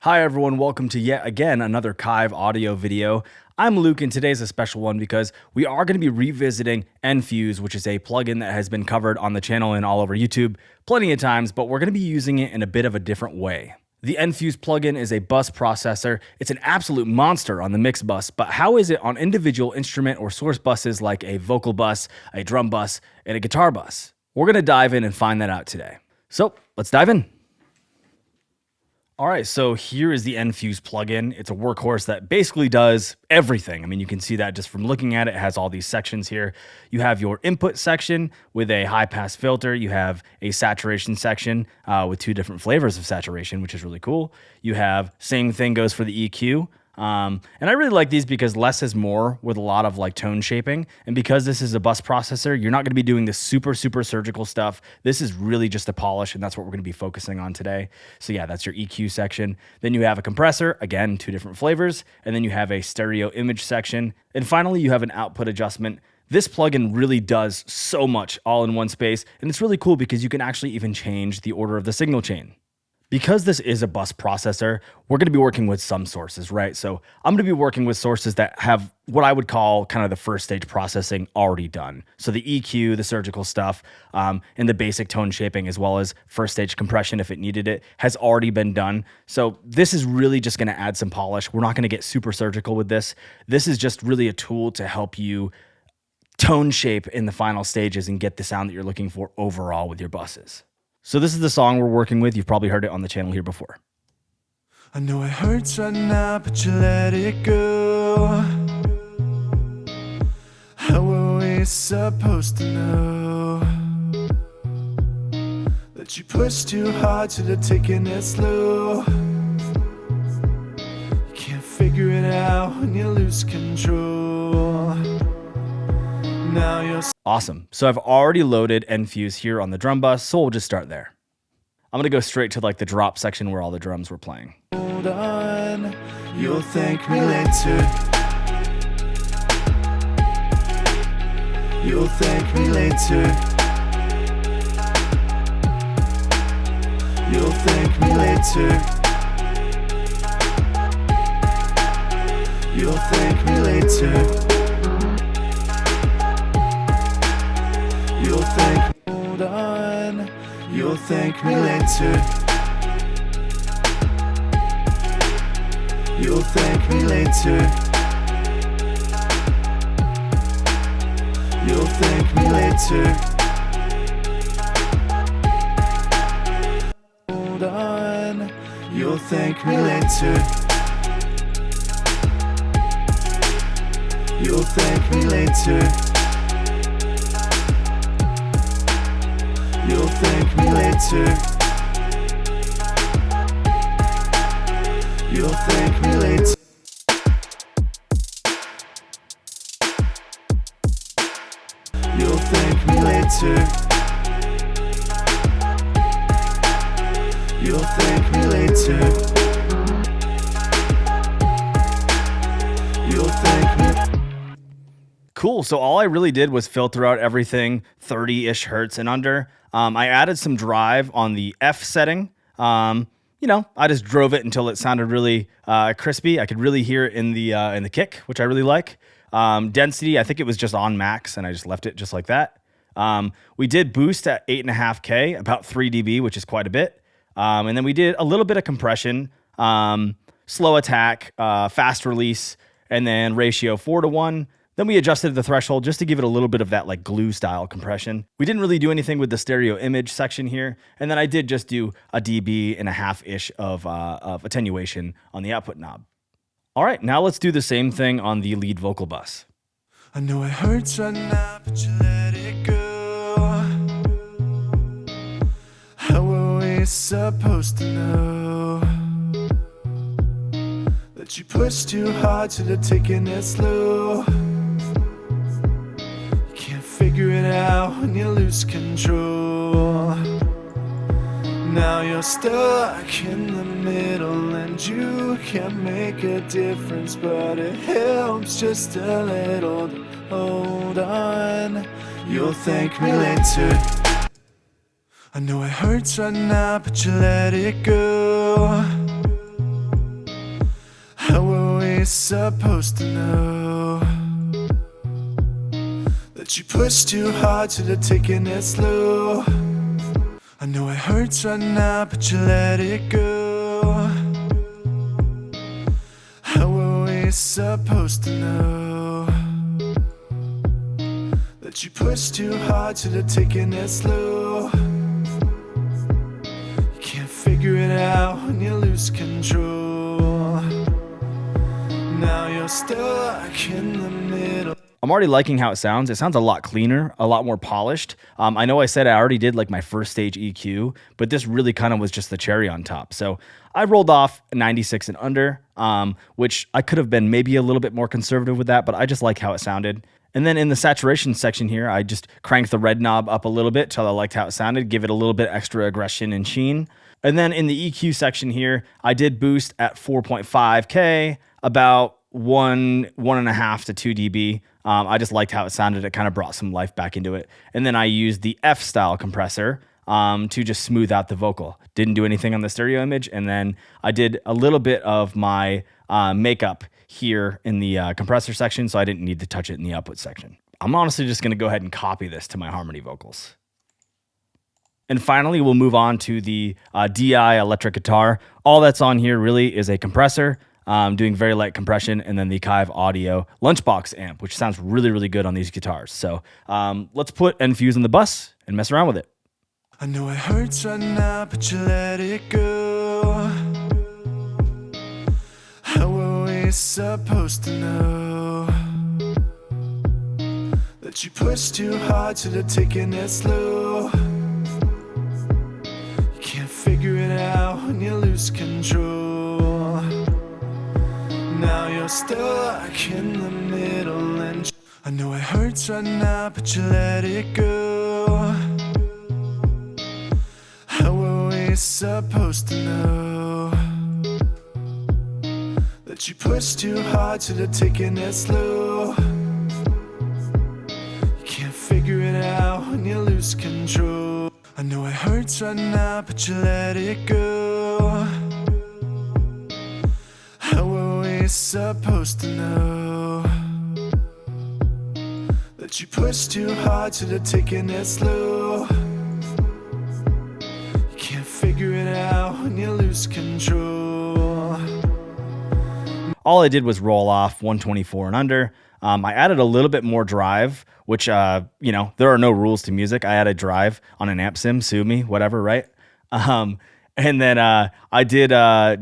Hi everyone, welcome to yet again another Kiive audio video. I'm Luke and today's a special one because we are going to be revisiting NFuse, which is a plugin that has been covered on the channel and all over YouTube plenty of times, but we're going to be using it in a bit of a different way. The NFuse plugin is a bus processor. It's an absolute monster on the mix bus, but how is it on individual instrument or source buses like a vocal bus, a drum bus, and a guitar bus? We're going to dive in and find that out today. So let's dive in. All right, so here is the NFuse plugin. It's a workhorse that basically does everything. I mean, you can see that just from looking at it. It has all these sections here. You have your input section with a high pass filter. You have a saturation section with two different flavors of saturation, which is really cool. You have same thing goes for the EQ. And I really like these because less is more with a lot of like tone shaping. And because this is a bus processor, you're not going to be doing this super surgical stuff. This is really just a polish, and that's what we're going to be focusing on today. So yeah, that's your EQ section. Then you have a compressor, again, two different flavors. And then you have a stereo image section. And finally, you have an output adjustment. This plugin really does so much all in one space. And it's really cool because you can actually even change the order of the signal chain. Because this is a bus processor, we're going to be working with some sources, right? So I'm going to be working with sources that have what I would call kind of the first stage processing already done. So the EQ, the surgical stuff, and the basic tone shaping, as well as first stage compression if it needed it, has already been done. So this is really just going to add some polish. We're not going to get super surgical with this. This is just really a tool to help you tone shape in the final stages and get the sound that you're looking for overall with your buses. So this is the song we're working with. You've probably heard it on the channel here before. I know it hurts right now, but you let it go. How are we supposed to know that you push too hard till they're taking it slow? You can't figure it out when you lose control. Now you're awesome. So I've already loaded NFuse here on the drum bus, so we'll just start there. I'm gonna go straight to like the drop section where all the drums were playing. hold on, you'll thank me later. You'll thank me later. You'll thank me later. You'll thank me later. You'll thank me, hold on, you'll thank me later. You'll thank me later. You'll thank me later. Hold on, you'll thank me later. You'll thank me later. You'll thank me later. You'll thank me later. You'll thank me later. You'll thank me later. You'll thank me. Cool, so all I really did was filter out everything 30-ish hertz and under. I added some drive on the F setting. I just drove it until it sounded really crispy. I could really hear it in the kick, which I really like. Density, I think it was just on max, and I just left it just like that. We did boost at 8.5K, about 3 dB, which is quite a bit. And then we did a little bit of compression, slow attack, fast release, and then ratio 4:1. Then we adjusted the threshold just to give it a little bit of that like glue style compression. We didn't really do anything with the stereo image section here. And then I did just do a dB and a half-ish of attenuation on the output knob. All right, now let's do the same thing on the lead vocal bus. I know it hurts right now, but you let it go. How are we supposed to know that you push too hard till they're taking it slow? Figure it out when you lose control. Now you're stuck in the middle and you can't make a difference, but it helps just a little. Hold on, you'll thank me later. I know it hurts right now, but you let it go. always supposed to know that you push too hard till you're taking it slow. I know it hurts right now, but you let it go. How are we supposed to know that you push too hard till you're taking it slow? You can't figure it out when you lose control. Now you're stuck in the middle. I'm already liking how it sounds. It sounds a lot cleaner, a lot more polished. I know I said I already did like my first stage EQ, but this really kind of was just the cherry on top. So I rolled off 96 and under, which I could have been maybe a little bit more conservative with that, but I just like how it sounded. And then in the saturation section here, I just cranked the red knob up a little bit till I liked how it sounded, give it a little bit extra aggression and sheen. And then in the EQ section here, I did boost at 4.5K, about 1.5 to 2 dB. I just liked how it sounded. It kind of brought some life back into it. And then I used the F style compressor to just smooth out the vocal. Didn't do anything on the stereo image. And then I did a little bit of my makeup here in the compressor section, so I didn't need to touch it in the output section. I'm honestly just going to go ahead and copy this to my harmony vocals. And finally, we'll move on to the DI electric guitar. All that's on here really is a compressor, doing very light compression, and then the Kiive Audio Lunchbox amp, which sounds really, really good on these guitars. So let's put NFuse in the bus and mess around with it. I know it hurts right now, but you let it go. How are we supposed to know that you push too hard till you're taking it slow? You can't figure it out when you lose control. Now you're stuck in the middle, and I know it hurts right now, but you let it go. How are we supposed to know that you push too hard till you're taking it slow? You can't figure it out when you lose control. I know it hurts right now, but you let it go. How are we supposed to know that you push too hard till you're taking it slow? You can't figure it out when you lose control. All I did was roll off 124 and under. I added a little bit more drive, which, there are no rules to music. I added drive on an amp sim, sue me, whatever, right? And then I did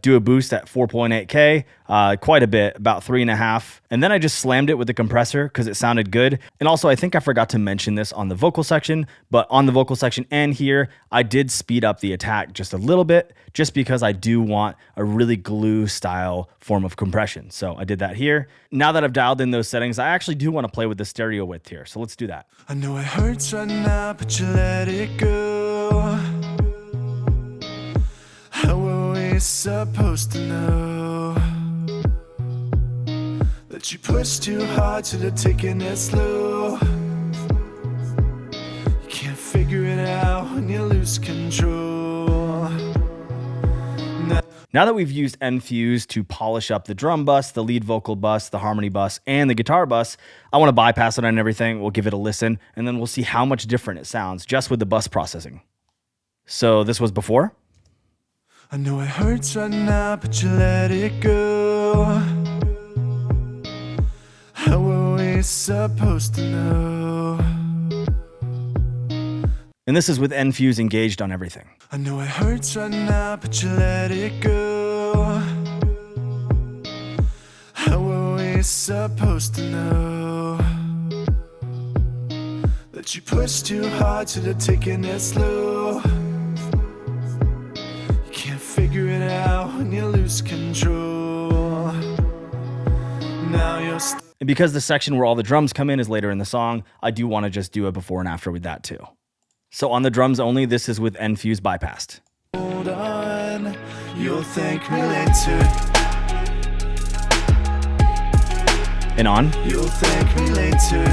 do a boost at 4.8K, quite a bit, about 3.5. And then I just slammed it with the compressor because it sounded good. And also, I think I forgot to mention this on the vocal section, but on the vocal section and here, I did speed up the attack just a little bit, just because I do want a really glue style form of compression. So I did that here. Now that I've dialed in those settings, I actually do want to play with the stereo width here. So let's do that. I know it hurts right now, but you let it go. How are we supposed to know that you push too hard till you're taking it slow? You can't figure it out when you lose control. Now that we've used NFuse to polish up the drum bus, the lead vocal bus, the harmony bus, and the guitar bus, I want to bypass it on everything. We'll give it a listen, and then we'll see how much different it sounds just with the bus processing. So this was before. I know it hurts right now, but you let it go. How are we supposed to know? And this is with NFuse engaged on everything. I know it hurts right now, but you let it go. How are we supposed to know that you push too hard till you're taking it slow? Figure it out when you lose control. Now you're and because the section where all the drums come in is later in the song, I do want to just do a before and after with that too. So on the drums only, this is with NFuse bypassed. hold on, you'll thank me later. And on. You'll thank me later.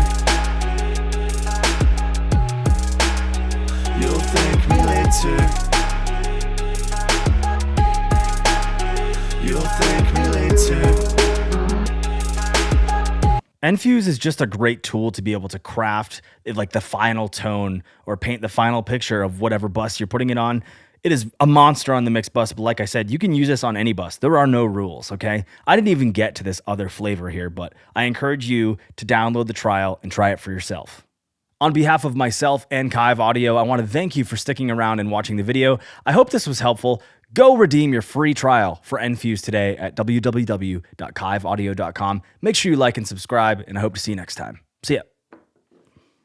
You'll thank me later. You'll thank me later. NFuse is just a great tool to be able to craft like the final tone or paint the final picture of whatever bus you're putting it on. It is a monster on the mix bus, but like I said, you can use this on any bus. There are no rules, okay? I didn't even get to this other flavor here, but I encourage you to download the trial and try it for yourself. On behalf of myself and Kiive Audio, I want to thank you for sticking around and watching the video. I hope this was helpful. Go redeem your free trial for NFuse today at www.kiiveaudio.com. Make sure you like and subscribe, and I hope to see you next time. See ya.